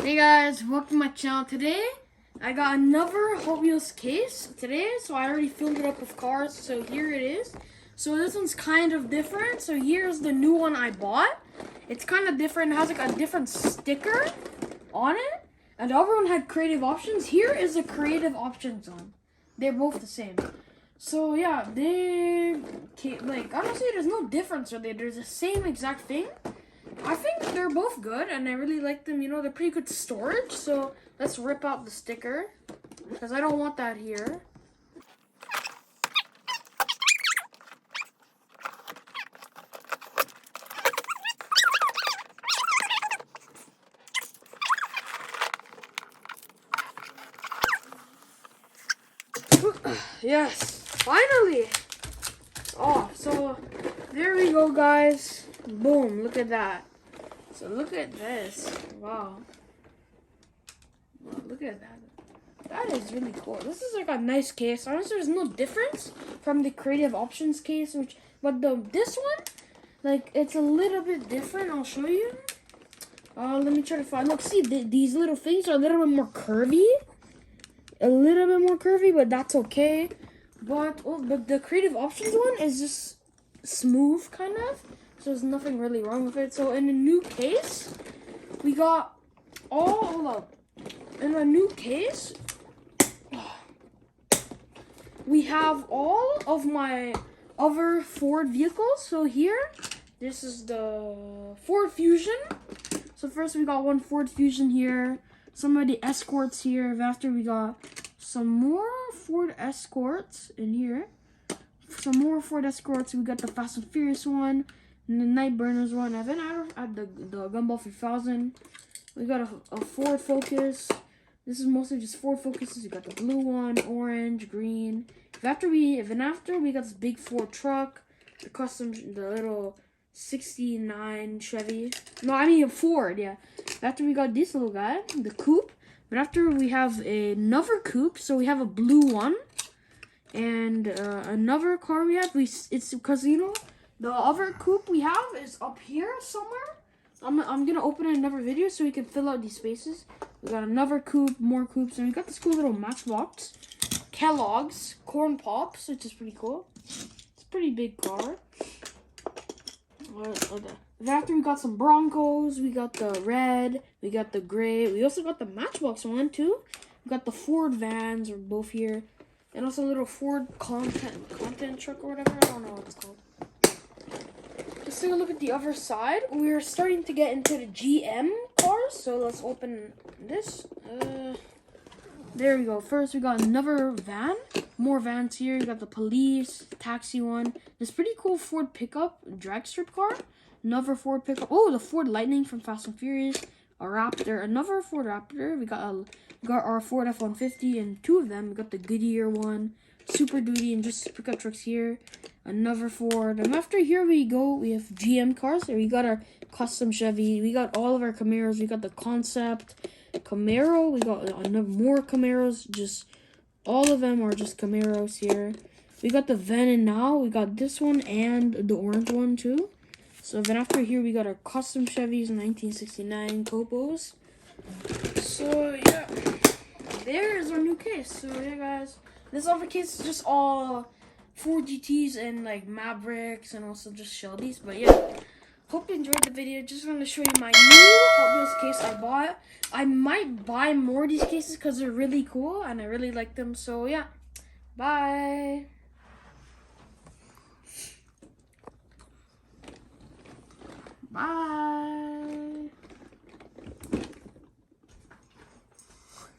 Hey guys, welcome to my channel. Today I got another Hot Wheels case today, so I already filled it up with cars, so here it is. So this one's kind of different. So here's the new one I bought. It's kind of different. It has like a different sticker on it, and the other one had creative options. Here is the creative options one. They're both the same. So yeah, honestly there's no difference really. There's the same exact thing. I think they're both good, and I really like them. You know, they're pretty good storage. So let's rip out the sticker, because I don't want that here. Yes, finally! Oh, so there we go, guys. Boom, look at that. So look at this. Wow, look at that. That is really cool. This is like a nice case. Honestly, there's no difference from the creative options case, but this one, like, it's a little bit different. I'll show you. Let me try to find. Look, see, these little things are a little bit more curvy. But that's okay. But the creative options one is just smooth, kind of. So there's nothing really wrong with it. So in the new case, we got in a new case, we have all of my other Ford vehicles. So here, this is the Ford Fusion. So first we got one Ford Fusion here. Some of the Escorts here. After we got some more Ford Escorts in here. Some more Ford Escorts. We got the Fast and Furious one. And the Night Burners one. And then I had the Gumball 3000. We got a Ford Focus. This is mostly just Ford Focuses. We got the blue one, orange, green. After we got this big Ford truck, the little 69 Chevy. No, I mean a Ford, yeah. After we got this little guy, the coupe. But after we have another coupe, so we have a blue one. And another car we have, it's because, you know, the other coupe we have is up here somewhere. I'm gonna open another video so we can fill out these spaces. We got another coupe, more coupes, and we got this cool little matchbox. Kellogg's Corn Pops, which is pretty cool. It's a pretty big car. Okay. After we got some Broncos, we got the red, we got the gray. We also got the Matchbox one too. We got the Ford vans, are both here. And also a little Ford content truck or whatever. I don't know what it's called. Let's take a look at the other side. We're starting to get into the GM cars. So let's open this. There we go. First, we got another van. More vans here. We got the police, taxi one. This pretty cool Ford pickup, drag strip car. Another Ford pickup. Oh, the Ford Lightning from Fast and Furious. A Raptor. Another Ford Raptor. We got our Ford F-150 and two of them. We got the Goodyear one, Super Duty, and just pickup trucks here. Another Ford. And after here we go, we have GM cars. So we got our custom Chevy. We got all of our Camaros. We got the Concept Camaro. We got more Camaros. Just all of them are just Camaros here. We got the Venom now. We got this one and the orange one too. So then after here we got our custom Chevys 1969 Copos. So yeah, there's our new case. So yeah, guys, this other case is just all Ford GTs and like Mavericks and also just Shelby's. But yeah, hope you enjoyed the video. Just want to show you my new Hot Wheels case I bought. I might buy more of these cases because they're really cool and I really like them. So yeah, bye. Bye.